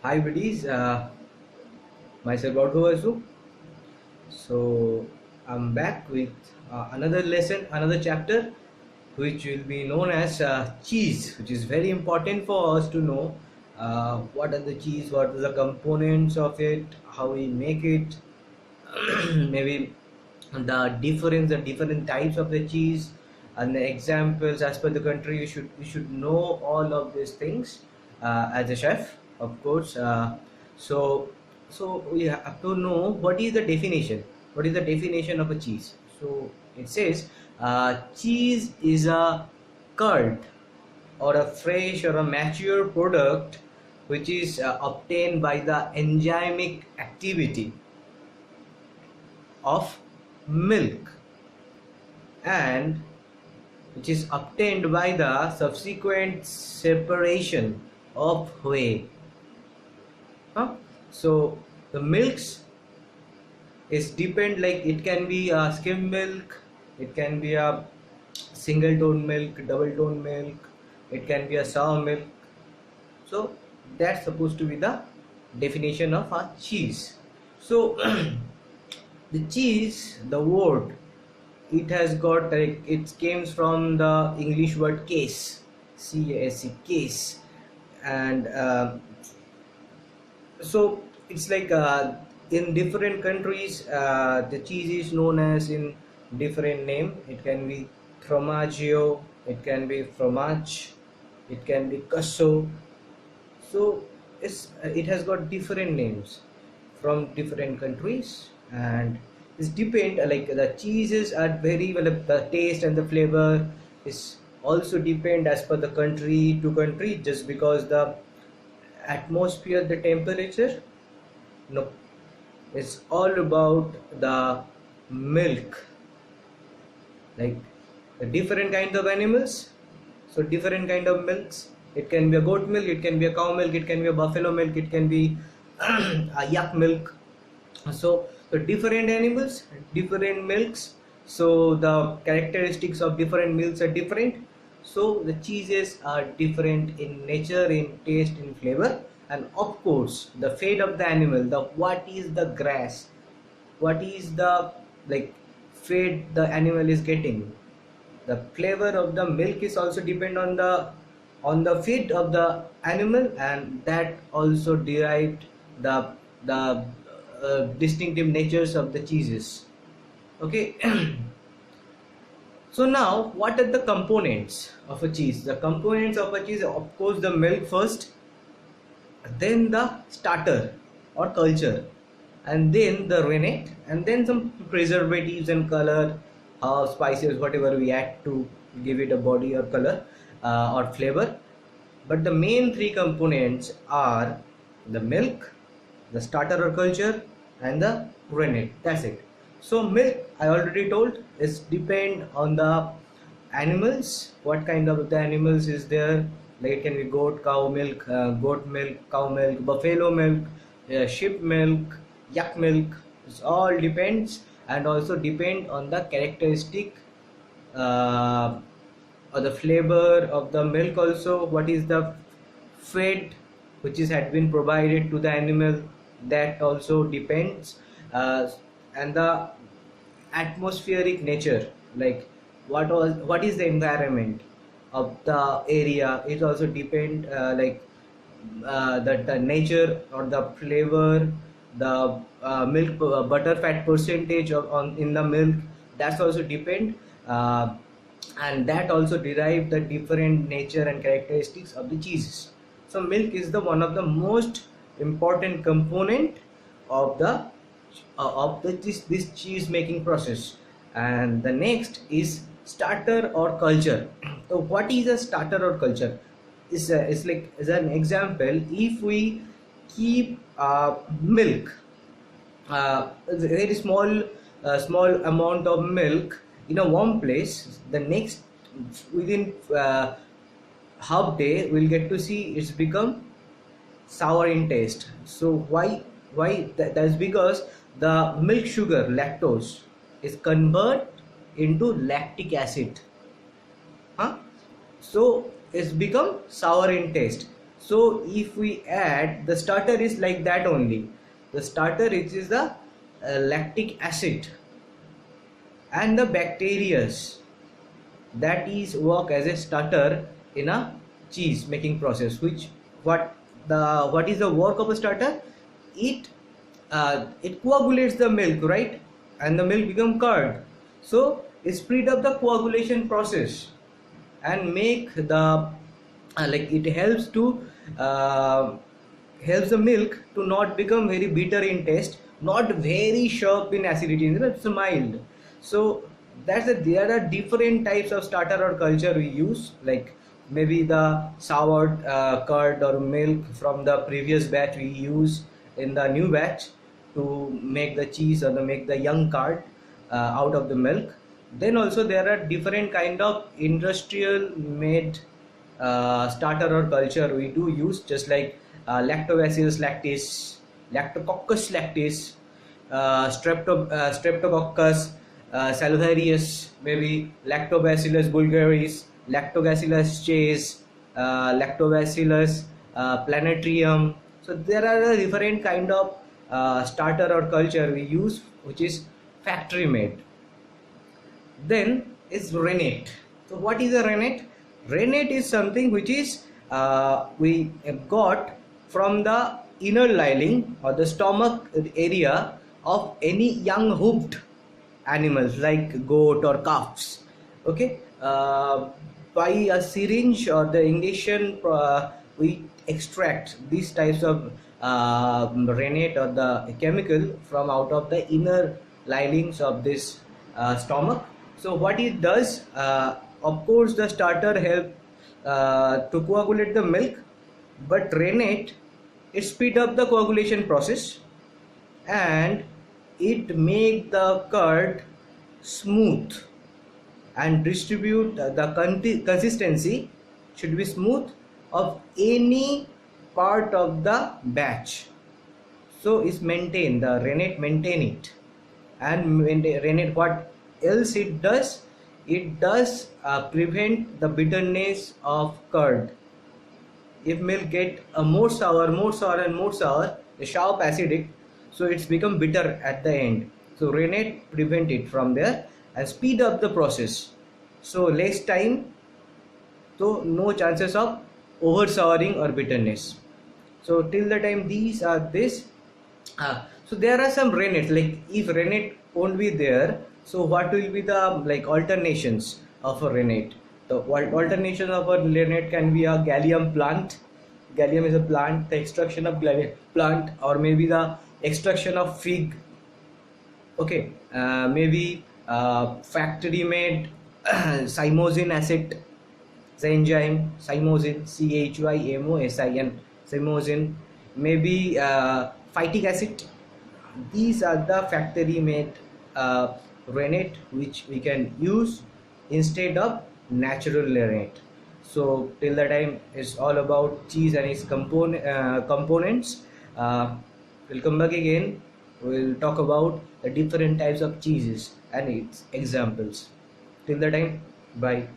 Hi buddies, myself basu. So I'm back with another lesson, another chapter, which will be known as cheese, which is very important for us to know what are the cheese, what are the components of it, how we make it, maybe the different types of the cheese, and the examples as per the country. You should know all of these things as a chef, of course. So so we have to know what is the definition. What is the definition of a cheese? So it says cheese is a curd or a fresh or a mature product which is obtained by the enzymic activity of milk and which is obtained by the subsequent separation of whey. So the milks is depend, like it can be a skim milk, it can be a single tone milk, double tone milk, it can be a sour milk. So that's supposed to be the definition of a cheese. So the cheese, the word, it has got like it comes from the English word case, C-A-S-E, case, and so it's like in different countries the cheese is known as in different name. It can be formaggio, it can be fromage, it can be queso. So it has got different names from different countries, and it's depend like the cheeses are very well, the taste and the flavor is also depend as per the country to country, just because the atmosphere, the temperature, no, it's all about the milk, like the different kinds of animals. So different kind of milks, it can be a goat milk, it can be a cow milk, it can be a buffalo milk, it can be a yak milk. So the different animals, different milks, so the characteristics of different milks are different. So the cheeses are different in nature, in taste, in flavor, and of course the fate of the animal, the what is the grass, what is the like fate the animal is getting. The flavor of the milk is also depend on the feed of the animal, and that also derived the distinctive natures of the cheeses. Okay. So now what are the components of a cheese? The components of a cheese, of course, the milk first, then the starter or culture, and then the rennet, and then some preservatives and color, spices, whatever we add to give it a body or color or flavor. But the main three components are the milk, the starter or culture, and the rennet. That's it. So milk, I already told, is depend on the animals, what kind of the animals is there. Like it can be goat, cow milk, cow milk, buffalo milk, sheep milk, yak milk. It all depends, and also depend on the characteristic uh, or the flavor of the milk. Also, what is the fed which is had been provided to the animal, that also depends, and the atmospheric nature, like what is the environment of the area, it also depend, like the nature or the flavor, the milk butter fat percentage on in the milk, that's also depend, and that also derive the different nature and characteristics of the cheeses. So milk is the one of the most important component of this cheese making process. And the next is starter or culture. So what is a starter or culture? It's like, as an example, if we keep milk, a very small amount of milk in a warm place, the next within half day we'll get to see it's become sour in taste. So that's because the milk sugar, lactose, is converted into lactic acid, so it's become sour in taste. So if we add, the starter is like that only. The starter is the lactic acid and the bacteria that is work as a starter in a cheese making process. Which what is the work of a starter? It coagulates the milk, right? And the milk become curd. So it speed up the coagulation process and make the like it helps to uh, helps the milk to not become very bitter in taste, not very sharp in acidity, it's mild. So there are different types of starter or culture we use, like maybe the sour curd or milk from the previous batch we use in the new batch to make the cheese or to make the young curd out of the milk. Then also there are different kind of industrial made starter or culture we do use, just like lactobacillus lactis, lactococcus lactis, streptococcus salivarius, maybe lactobacillus bulgaris, lactobacillus chase, lactobacillus planatrium. So there are a different kind of starter or culture we use, which is factory made. Then is rennet. So what is a rennet? Rennet is something which is we got from the inner lining or the stomach area of any young hoofed animals like goat or calves. Okay, by a syringe or the injection, we extract these types of rennet or the chemical from out of the inner linings of this stomach. So what it does, of course the starter help to coagulate the milk, but rennet, it speed up the coagulation process and it make the curd smooth and distribute the consistency should be smooth of any part of the batch. So it's maintain the rennet, maintain it. And rennet, what else it does? It does prevent the bitterness of curd. If milk get more sour and more sour, the sharp acidic, so it's become bitter at the end. So rennet prevent it from there and speed up the process. So less time, so no chances of over souring or bitterness. So till the time these are this. So there are some rennet, like if rennet won't be there, so what will be the like alternations of a rennet? The alternation of a rennet can be a gallium plant. Gallium is a plant, the extraction of gallium plant, or maybe the extraction of fig. Okay, maybe factory made cymosin acid, the enzyme cymosin, CHYMOSIN, cymosin, maybe phytic acid. These are the factory made rennet which we can use instead of natural rennet. So till the time it's all about cheese and its components. We'll come back again. We'll talk about the different types of cheeses and its examples. Till the time, bye.